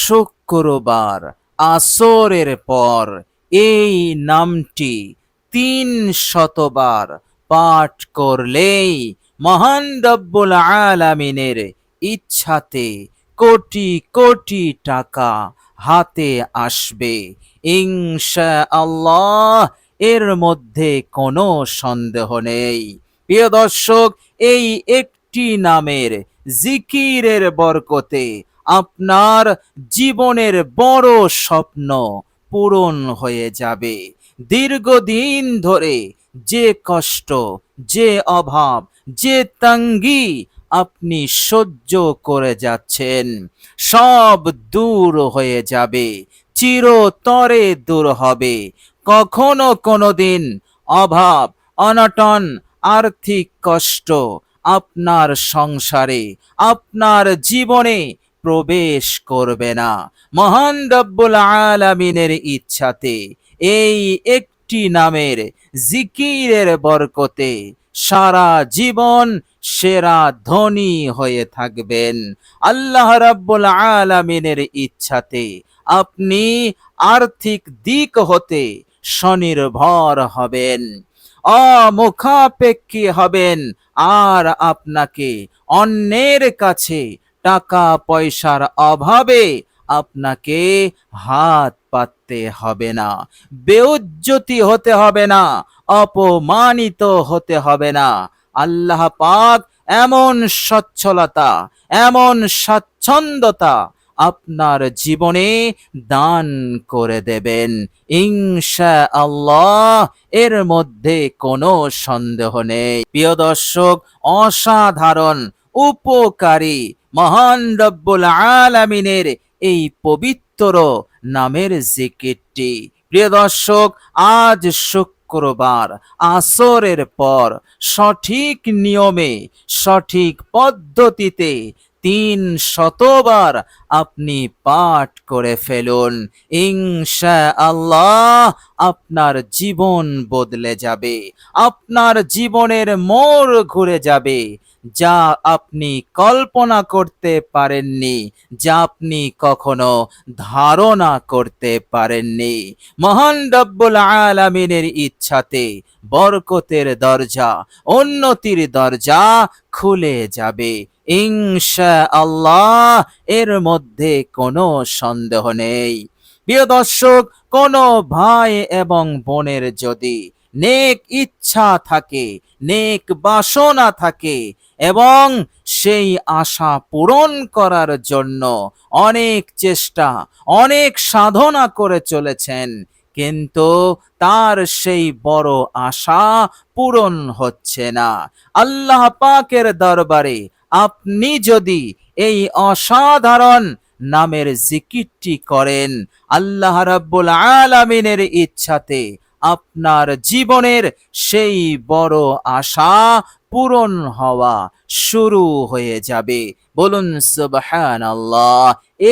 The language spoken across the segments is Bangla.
শুক্রবার আসরের পর এই নামটি ৩০০ বার পাঠ করলেই মহান রব্বুল আলামিনের ইচ্ছাতে কোটি কোটি টাকা হাতে আসবে ইনশাআল্লাহ। এর মধ্যে কোনো সন্দেহ নেই। প্রিয় দর্শক, এই একটি নামের জিকিরের বরকতে আপনার জীবনের বড় স্বপ্ন পূরণ হয়ে যাবে। দীর্ঘদিন ধরে যে কষ্ট, যে অভাব, যে তঙ্গি আপনি সহ্য করে যাচ্ছেন, সব দূর হয়ে যাবে, চিরতরে দূর হবে। কখনো কোনোদিন অভাব, অনটন, আর্থিক কষ্ট আপনার সংসারে, আপনার জীবনে প্রবেশ করবে না। মহান রব্বুল আলামিনের ইচ্ছাতে এই একটি নামের জিকিরের বরকতে সারা জীবন সেরা ধনী হয়ে থাকবেন। আল্লাহ রাব্বুল আলামিনের ইচ্ছাতে আপনি আর্থিক দিক হতে স্বনির্ভর হবেন, অমুখাপেক্ষী হবেন, আর আপনাকে অন্যের কাছে টাকা পয়সার অভাবে আপনাকে হাত পাততে হবে না, বেউজ্জতি হতে হবে না, অপমানিত হতে হবে না। আল্লাহ পাক এমন সচ্ছলতা, এমন স্বাচ্ছন্দ্যতা আপনার জীবনে দান করে দেবেন ইনশাআল্লাহ। এর মধ্যে কোনো সন্দেহ নেই। প্রিয় দর্শক, অসাধারণ উপকারী মহান রব্বুল আলামিনের এই পবিত্র নামের জিকিরটি, প্রিয় দর্শক, আজ শুক্রবার আসরের পর সঠিক নিয়মে, সঠিক পদ্ধতিতে ৩০০ বার আপনি পাঠ করে ফেলুন। ইনশাআল্লাহ আপনার জীবন বদলে যাবে, আপনার জীবনের মোড় ঘুরে যাবে। যা আপনি কল্পনা করতে পারেননি, যা আপনি কখনো ধারণা করতে পারেননি, মহান রব্বুল আলামিনের ইচ্ছাতে বরকতের দরজা, উন্নতির দরজা খুলে যাবে ইনশাআল্লাহ। এর মধ্যে কোনো সন্দেহ নেই। প্রিয় দর্শক, কোনো ভাই এবং বোনের যদি নেক ইচ্ছা থাকে, নেক বাসনা থাকে এবং সেই আশা পূরণ করার জন্য অনেক চেষ্টা, অনেক সাধনা করে চলেছেন, কিন্তু তার সেই বড় আশা পূরণ হচ্ছে না, আল্লাহ পাকের দরবারে আপনি যদি এই অসাধারণ নামের জিকিরটি করেন, আল্লাহ রাব্বুল আলামিনের ইচ্ছাতে আপনার জীবনের সেই বড় আশা পূরণ হওয়া শুরু হয়ে যাবে। বলুন সুবহানাল্লাহ।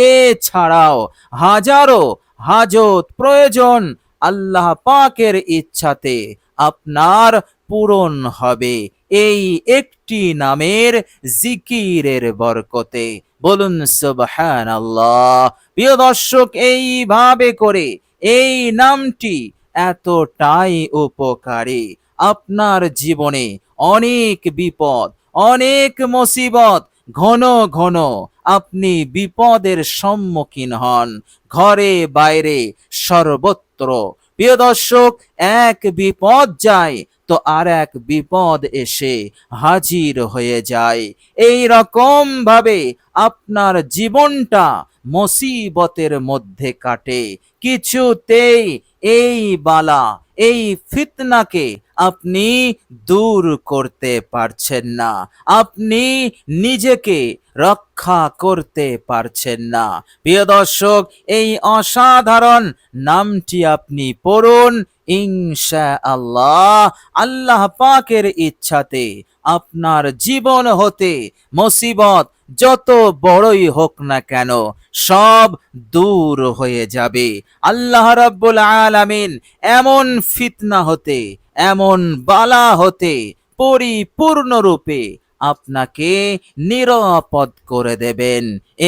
এছাড়াও হাজারো হাজত প্রয়োজন আল্লাহ পাকের ইচ্ছাতে আপনার পূরণ হবে এই একটি নামের জিকিরের বরকতে। বলুন সুবহানাল্লাহ। প্রিয় দর্শক, এইভাবে করে এই নামটি এতটাই উপকারী, আপনার জীবনে অনেক বিপদ, অনেক মুসিবত, ঘন ঘন আপনি বিপদের সম্মুখীন হন, ঘরে বাইরে সর্বত্র। প্রিয় দর্শক, এক বিপদ যায় তো আর এক বিপদ এসে হাজির হয়ে যায়। এই রকম ভাবে আপনার জীবনটা মুসিবতের মধ্যে কাটে। কিছুতেই এই বালা, এই ফিতনাকে আপনি দূর করতে পারছেন না, আপনি নিজেকে রক্ষা করতে পারছেন না। প্রিয় দর্শক, এই অসাধারণ নামটি আপনি পড়ুন ইনশাআল্লাহ। আল্লাহ পাকের ইচ্ছাতে আপনার জীবন হতে মুসিবত যত বড়ই হোক না কেন সব দূর হয়ে যাবে। আল্লাহ রাব্বুল আলামিন এমন ফিতনা হতে, এমন বালা হতে পরিপূর্ণরূপে আপনাকে নিরাপদ করে দেবেন।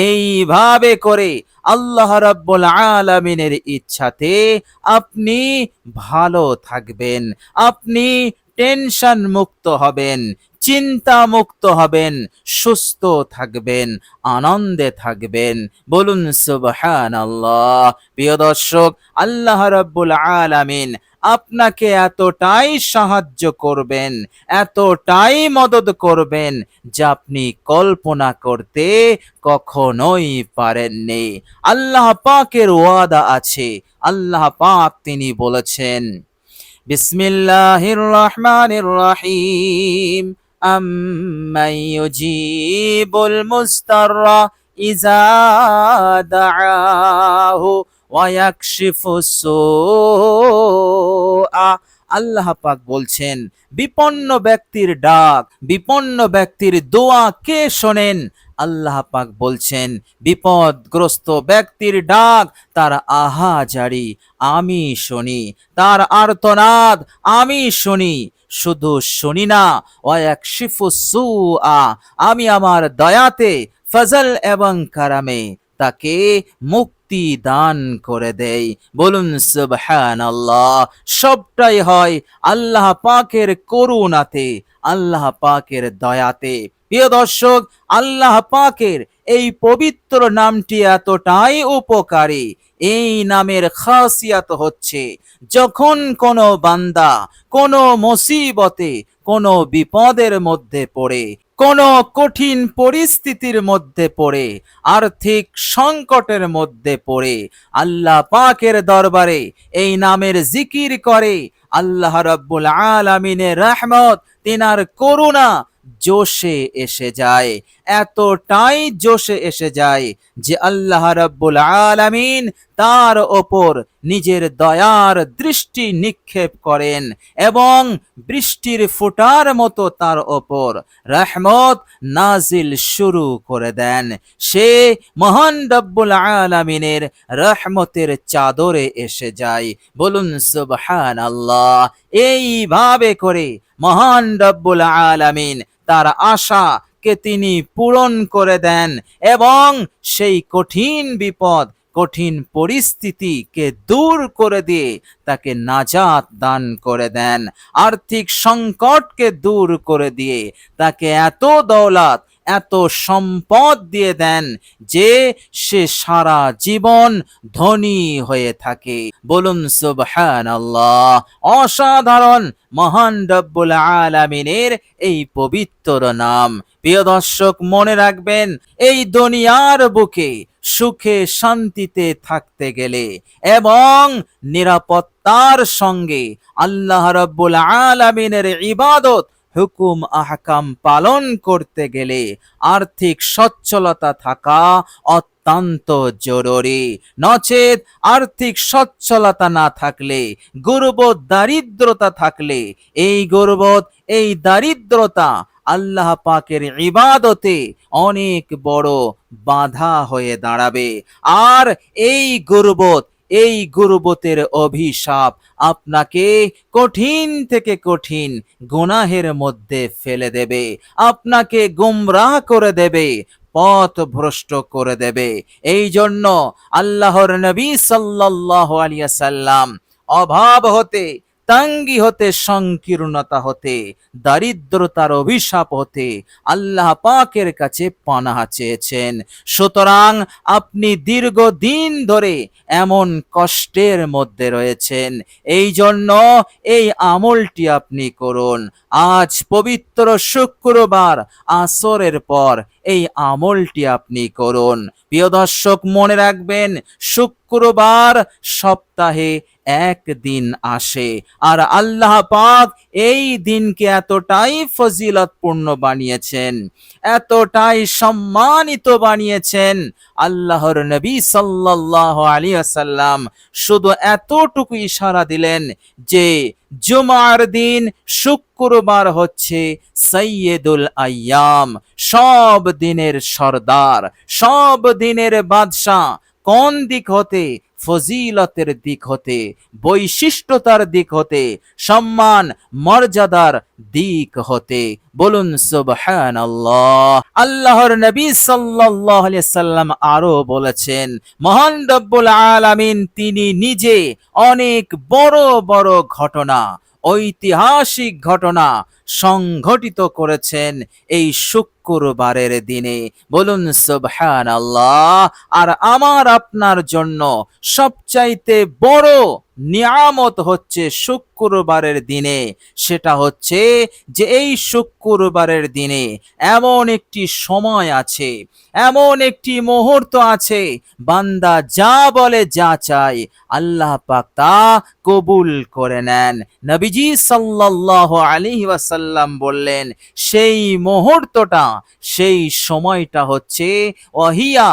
এইভাবে করে আল্লাহ রাব্বুল আলামিনের ইচ্ছাতে আপনি ভালো থাকবেন, আপনি টেনশন মুক্ত হবেন, চিন্তা মুক্ত হবেন, সুস্থ থাকবেন, আনন্দে থাকবেন। বলুন সুবহানাল্লাহ। প্রিয় দর্শক, আল্লাহ রাব্বুল আলামিন আপনাকে এতটাই সাহায্য করবেন, এতটাই মদদ করবেন, যা আপনি কল্পনা করতে কখনোই পারেননি। আল্লাহ পাকের ওয়াদা আছে। আল্লাহ পাক তিনি বলেছেন, বিসমিল্লাহির রহমানির রহিম, আম্মান ইউজিবুল মুস্তাররা ইযা দাআহু ওয়া ইয়াকশিফুস সুআ। আল্লাহ পাক বলছেন, বিপন্ন ব্যক্তির ডাক, বিপন্ন ব্যক্তির দোয়া কে শোনেন? আল্লাহ পাক বলছেন, বিপদগ্রস্ত ব্যক্তির ডাক, তার আহাজারি আমি শুনি, তার আর্তনাদ আমি শুনি। শুধু শুনি না, ওয়ায়াকশিফুস সুআ, আমি আমার দয়াতে, ফজল এবং কারামে তাকে মুক্তি দান করে দেই। বলুন সুবহানাল্লাহ। সবটাই হয় আল্লাহ পাকের করুণাতে, আল্লাহ পাকের দয়াতে। প্রিয় দর্শক, আল্লাহ পাকের এই পবিত্র নামটি এতটাই উপকারী। এই নামের খাসিয়াত হচ্ছে, যখন কোনো বান্দা কোনো মুসিবতে, কোনো বিপদের মধ্যে পড়ে, কোনো কঠিন পরিস্থিতির মধ্যে পড়ে, আর্থিক সংকটের মধ্যে পড়ে, আল্লাহ পাকের দরবারে এই নামের জিকির করে, আল্লাহ রাব্বুল আলামিনের রহমত, তিনার করুণা জোশে এসে যায়। এতটাই জোশে এসে যায় যে আল্লাহ রাব্বুল আলামিন তার ওপর নিজের দয়ার দৃষ্টি নিক্ষেপ করেন এবং বৃষ্টির ফোঁটার মতো তার ওপর রহমত নাজিল শুরু করে দেন। সে মহান রব্বুল আলামিনের রহমতের চাদরে এসে যায়। বলুন সুবহানাল্লাহ। এইভাবে করে মহান রব্বুল আলামিন তার আশা কে তিনি পূরণ করে দেন এবং সেই কঠিন বিপদ, কঠিন পরিস্থিতিকে দূর করে দিয়ে তাকে নাজাত দান করে দেন। আর্থিক সংকটকে দূর করে দিয়ে তাকে এত দৌলত, এত সম্পদ দিয়ে দেন যে সে সারা জীবন ধনী হয়ে থাকে। বলুন সুবহানাল্লাহ। অসাধারণ মহান রব্বুল আলামিনের এই পবিত্র নাম। প্রিয় দর্শক, মনে রাখবেন, এই দুনিয়ার বুকে সুখে শান্তিতে থাকতে গেলে এবং নিরাপত্তার সঙ্গে আল্লাহ রাব্বুল আলামিনের ইবাদত, হুকুম আহকাম পালন করতে গেলে আর্থিক সচ্ছলতা থাকা অত্যন্ত জরুরি। নচেত আর্থিক সচ্ছলতা না থাকলে, গর্বত দারিদ্রতা থাকলে, এই গর্বত, এই দারিদ্রতা আল্লাহ পাকের ইবাদতে অনেক বড় বাধা হয়ে দাঁড়াবে। আর এই গর্বত, এই গর্বতের অভিশাপ আপনাকে কঠিন থেকে কঠিন গুনাহের মধ্যে ফেলে দেবে, আপনাকে গুমরাহ করে দেবে, পথ ভ্রষ্ট করে দেবে। এই জন্য আল্লাহর নবী সাল্লাল্লাহু আলাইহি ওয়াসাল্লাম অভাব হতে, তাঙ্গি হতে, সংকীর্ণতা হতে, দারিদ্রতার অভিশাপ হতে আল্লাহ পাকের কাছে পানাহ চেয়েছেন। সুতরাং আপনি দীর্ঘদিন ধরে এমন কষ্টের মধ্যে রয়েছেন, এই জন্য এই আমলটি আপনি করুন। আজ পবিত্র শুক্রবার আসরের পর এই আমলটি আপনি করুন। প্রিয় দর্শক, মনে রাখবেন, শুক্রবার সপ্তাহে একদিন আসে, আর আল্লাহ পাক এই দিনকে এতটাই ফজিলতপূর্ণ বানিয়েছেন, এতটাই সম্মানিত বানিয়েছেন। আল্লাহর নবী সাল্লাল্লাহু আলাইহি ওয়াসাল্লাম শুধু এতটুকু ইশারা দিলেন যে জুমার দিন, শুক্রবার হচ্ছে সাইয়্যিদুল আইয়াম, সব দিনের সর্দার, সব দিনের বাদশা। কোন দিক হতে? ফজিলতের দিক হতে, বৈশিষ্ট্যতার দিক হতে, সম্মান মর্যাদার দিক হতে। বলুন সুবহানাল্লাহ। আল্লাহর নবী সাল্লাল্লাহু আলাইহি সাল্লাম আরো বলেছেন, মহান রব্বুল আলামিন তিনি নিজে অনেক বড় বড় ঘটনা, ঐতিহাসিক ঘটনা সংঘটিত করেছেন এই শুক্রবারের দিনে। বলুন সুবহানাল্লাহ। আর আমার আপনার জন্য সবচাইতে বড় নিয়ামত হচ্ছে শুক্রবারের দিনে, সেটা হচ্ছে যে এই শুক্রবারের দিনে এমন একটি সময় আছে, এমন একটি মুহূর্ত আছে, বান্দা যা বলে যা চায় আল্লাহ পাক তা কবুল করে নেন। নবীজি সাল্লাল্লাহু আলাইহি ওয়াসাল্লাম বললেন, সেই মুহূর্তটা, সেই সময়টা হচ্ছে ওয়াহিয়া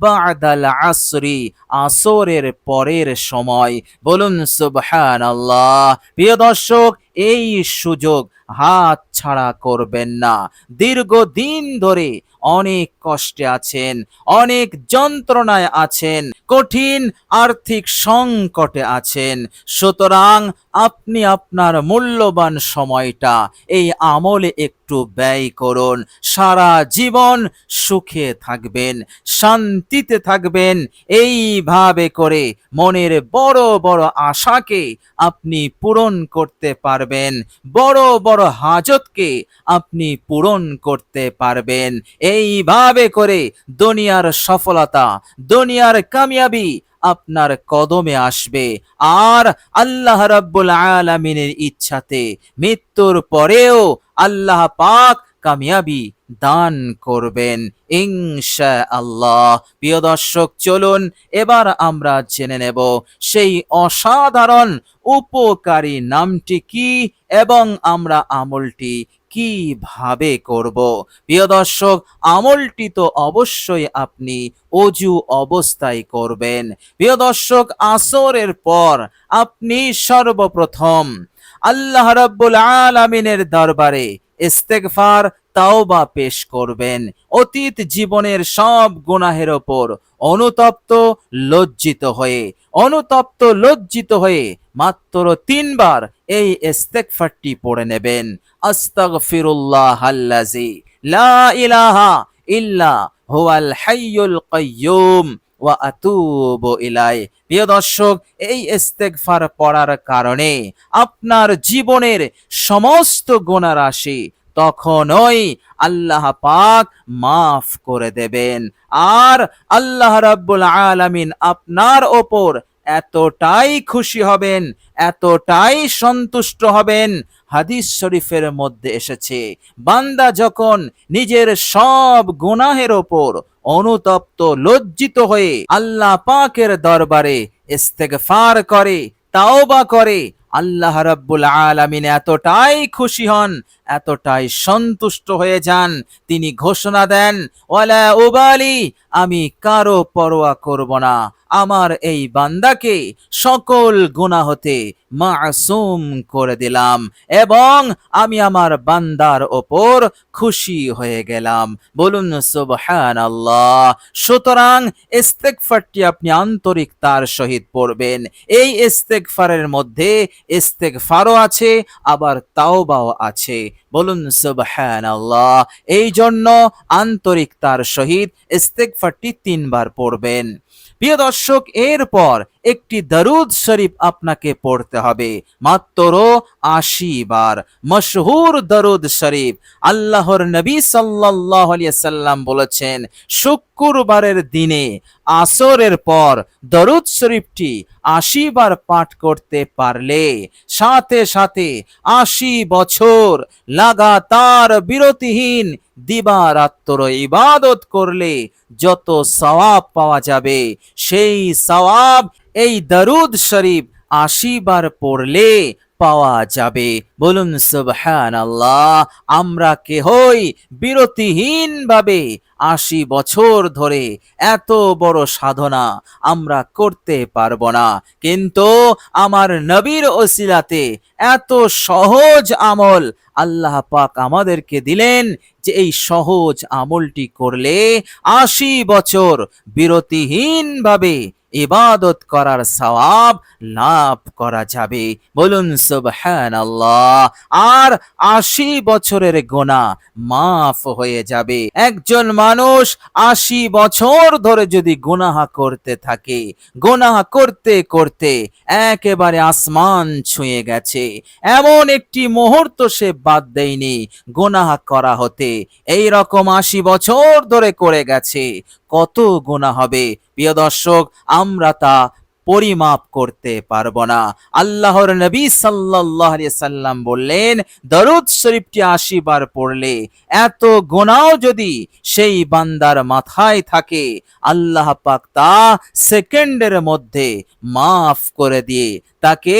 বাদাল আসরি, আসরের পরের সময়। বলুন সুবহানাল্লাহ। প্রিয় দর্শক, এই সুযোগ হাত ছাড়া করবেন না। দীর্ঘদিন ধরে অনেক কষ্টে আছেন, অনেক যন্ত্রণায় আছেন, কঠিন আর্থিক সংকটে আছেন, সুতরাং আপনি আপনার মূল্যবান সময়টা এই আমলে একটু ব্যয় করুন। সারা জীবন সুখে থাকবেন, শান্তিতে থাকবেন। এইভাবে করে মনের বড় বড় আশাকে আপনি পূরণ করতে পারবেন, বড় বড় হাজতকে আপনি পূরণ করতে পারবেন। এইভাবে করে দুনিয়ার সফলতা, দুনিয়ার কামিয়াবি আপনার কদমে আসবে। আর আল্লাহ রাব্বুল আলামিনের ইচ্ছাতে মৃত্যুর পরেও আল্লাহ পাক কামিয়াবি দান করবেন ইনশাআল্লাহ। প্রিয় দর্শক, চলুন এবার আমরা জেনে নেব সেই অসাধারণ উপকারী নামটি কি এবং আমরা আমলটি কিভাবে করব। প্রিয় দর্শক, আমলটি তো অবশ্যই আপনি অজু অবস্থায় করবেন। প্রিয় দর্শক, আসরের পর আপনি সর্বপ্রথম আল্লাহ রাব্বুল আলামিনের দরবারে ইস্তেগফার, তাওবা পেশ করবেন। অতীত জীবনের সব গুনাহের ওপর অনুতপ্ত লজ্জিত হয়ে মাত্র 3 বার এই ইস্তেগফারটি পড়ে নেবেন। আস্তাগফিরুল্লাহাল্লাযী লা ইলাহা ইল্লা হুয়াল হাইয়ুল কাইয়্যুম ওয়া আতুবু ইলাইহি। প্রিয় দর্শক, এই ইস্তেগফার পড়ার কারণে আপনার জীবনের সমস্ত গুনাহ রাশি তখনই আল্লাহ পাক মাফ করে দেবেন। আর আল্লাহ রাব্বুল আলামিন আপনার ওপর এতটাই খুশি হবেন, এতটাই সন্তুষ্ট হবেন, হাদিস শরীফের মধ্যে এসেছে, বান্দা যখন নিজের সব গুনাহের ওপর অনুতপ্ত লজ্জিত হয়ে আল্লাহ পাকের দরবারে ইস্তেগফার করে, তাওবা করে, আল্লাহ রাব্বুল আলামিন এতটাই খুশি হন, এতটাই সন্তুষ্ট হয়ে যান, তিনি ঘোষণা দেন, ওয়ালা উবালি, আমি কারো পরোয়া করব না, আমার এই বান্দাকে সকল গুনাহ হতে মাসুম করে দিলাম এবং আমি আমার বান্দার ওপর খুশি হয়ে গেলাম। বলুন সুবহানাল্লাহ। সুতরাং ইস্তেগফারটি আপনি আন্তরিকতার সহিত পড়বেন। এই ইস্তেগফারের মধ্যে ইস্তেগফারও আছে, আবার তাওবাও আছে। বলুন সুবহানাল্লাহ। এই জন্য আন্তরিকতার সহিত ইস্তেগফারটি 3 বার পড়বেন। প্রিয় দর্শক, এরপর একটি দরুদ শরীফ আপনাকে পড়তে হবে মাত্র 80 বার। মশহুর দরুদ শরীফ, আল্লাহর নবী সাল্লাল্লাহু আলাইহি সাল্লাম বলেছেন, শুক্রবারের দিনে আসরের পর দরুদ শরীফটি 80 বার পাঠ করতে পারলে সাথে সাথে 80 বছর লাগাতার বিরতিহীন দিবারাত্র ইবাদত করলে যত সওয়াব পাওয়া যাবে, সেই সওয়াব এই দরুদ শরীফ 80 বার পড়লে পাওয়া যাবে। বলুন সুবহানাল্লাহ। আমরা কেহই বিরতিহীন ভাবে 80 বছর ধরে এত বড় সাধনা আমরা করতে পারবো না, কিন্তু আমার নবীর ওসিলাতে এত সহজ আমল আল্লাহ পাক আমাদেরকে দিলেন যে এই সহজ আমলটি করলে 80 বছর বিরতিহীন ভাবে ইবাদত করার সওয়াব লাভ করা যাবে। বলুন সুবহানাল্লাহ। আর ৮০ বছরের গুনাহ মাফ হয়ে যাবে। একজন মানুষ ৮০ বছর ধরে যদি গুনাহ করতে থাকে, গুনাহ করতে করতে একেবারে আসমান ছুঁয়ে গেছে, এমন একটি মুহূর্ত সে বাদ দেয়নি গুনাহ করা হতে, এই রকম ৮০ বছর ধরে করে গেছে, কত গুনাহ হবে প্রিয় দর্শক, আমরা তা পরিমাপ করতে পারবো না। আল্লাহর নবী সাল্লাল্লাহু আলাইহি সাল্লাম বললেন, দরুদ শরীফটি ৮০ বার পড়লে এত গুনাহ যদি সেই বান্দার মাথায় থাকে, আল্লাহ পাক তা সেকেন্ডের মধ্যে মাফ করে দিয়ে তাকে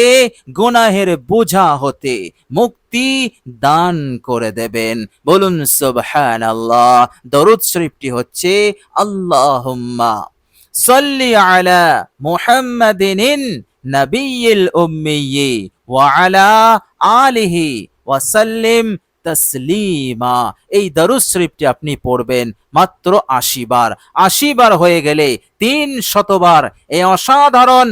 গুনাহের বোঝা হতে মুক্তি দান করে দেবেন। বলুন সুবহানাল্লাহ। দরুদ শরীফটি হচ্ছে, আল্লাহুম্মা সাল্লি আলা মুহাম্মাদিন নাবিয়্যিল উম্মিয়্যি ওয়া আলা আলিহি ওয়া সাল্লিম তাসলিমা। এই দরুদ শরীফটি আপনি পড়বেন মাত্র ৮০ বার। ৮০ বার হয়ে গেলে ৩০০ বার এই অসাধারণ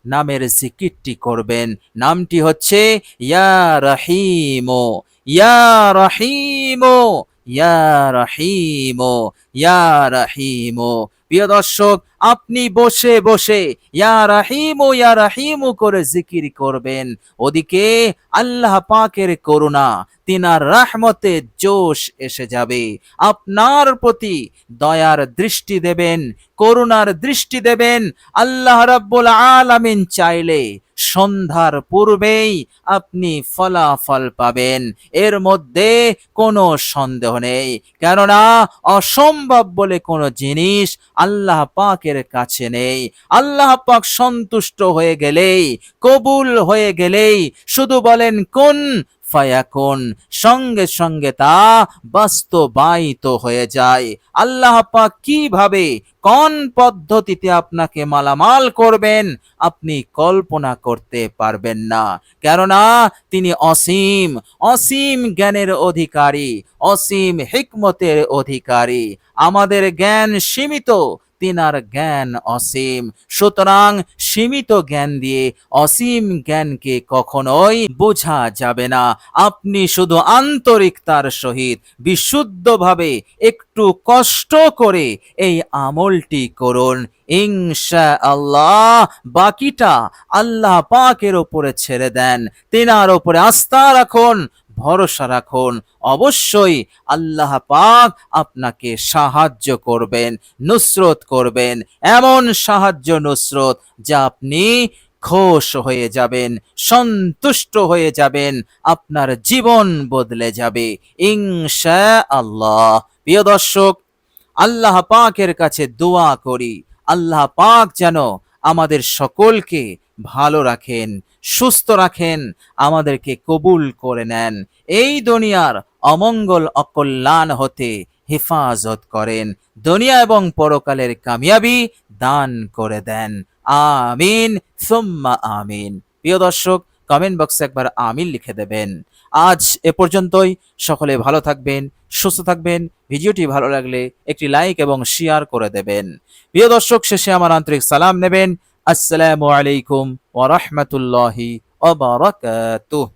নামের জিকিরটি করবেন। নামটি হচ্ছে ইয়া রহিমো, ইয়া রহিমো, ইয়া রহিমো, ইয়া রহিমো। প্রিয় দর্শক, আপনি বসে বসে ইয়া রাহিমু, ইয়া রাহিমু করে জিকির করবেন, ওদিকে আল্লাহ পাকের করুণা, তিনার রহমতে জোশ এসে যাবে, আপনার প্রতি দয়ার দৃষ্টি দেবেন, করুণার দৃষ্টি দেবেন। আল্লাহ রাব্বুল আলামিন চাইলে সন্ধ্যার পূর্বেই আপনি ফলাফল পাবেন, এর মধ্যে কোনো সন্দেহ নেই। কেননা অসম্ভব বলে কোনো জিনিস আল্লাহ পাকের কাছে নেই। আল্লাহ পাক সন্তুষ্ট হয়ে গেলেই, কবুল হয়ে গেলেই শুধু বলেন কুন ফায়াকুন, সঙ্গে সঙ্গে তা বাস্তবায়িত হয়ে যায়। আল্লাহ পাক কিভাবে, কোন পদ্ধতিতে আপনাকে মালামাল করবেন আপনি কল্পনা করতে পারবেন না। কেননা তিনি অসীম, অসীম জ্ঞানের অধিকারী, অসীম হিকমতের অধিকারী। আমাদের জ্ঞান সীমিত, তিনার জ্ঞান অসীম। সুতরাং সীমিত জ্ঞান দিয়ে অসীম জ্ঞানকে কখনোই বোঝা যাবে না। আপনি শুধু আন্তরিকতার সহিত বিশুদ্ধভাবে একটু কষ্ট করে এই আমলটি করুন, ইনশাআল্লাহ বাকিটা আল্লাহ পাকের উপরে ছেড়ে দেন, তিনার উপরে আস্থা রাখুন, ভরসা রাখুন, অবশ্যই আল্লাহ পাক আপনাকে সাহায্য করবেন, নুসরত করবেন, এমন সাহায্য নুসরত যা আপনি খুশ হয়ে যাবেন, সন্তুষ্ট হয়ে যাবেন, আপনার জীবন বদলে যাবে ইনশাআল্লাহ। প্রিয় দর্শক, আল্লাহ পাকের কাছে দোয়া করি, আল্লাহ পাক যেন আমাদের সকলকে ভালো রাখেন, সুস্থ রাখেন, আমাদেরকে কবুল করে নেন, এই দুনিয়ার অমঙ্গল অকল্যাণ হতে হেফাজত করেন, দুনিয়া এবং পরকালের কামিয়াবি দান করে দেন। আমিন সুম্মা আমিন। প্রিয় দর্শক, কমেন্ট বক্সে একবার আমিন লিখে দেবেন। আজ এ পর্যন্তই। সকলে ভালো থাকবেন, সুস্থ থাকবেন। ভিডিওটি ভালো লাগলে একটি লাইক এবং শেয়ার করে দেবেন। প্রিয় দর্শক, শেষে আমার আন্তরিক সালাম নেবেন। আসসালামু আলাইকুম ওয়া রাহমাতুল্লাহি ওয়া বারাকাতুহু।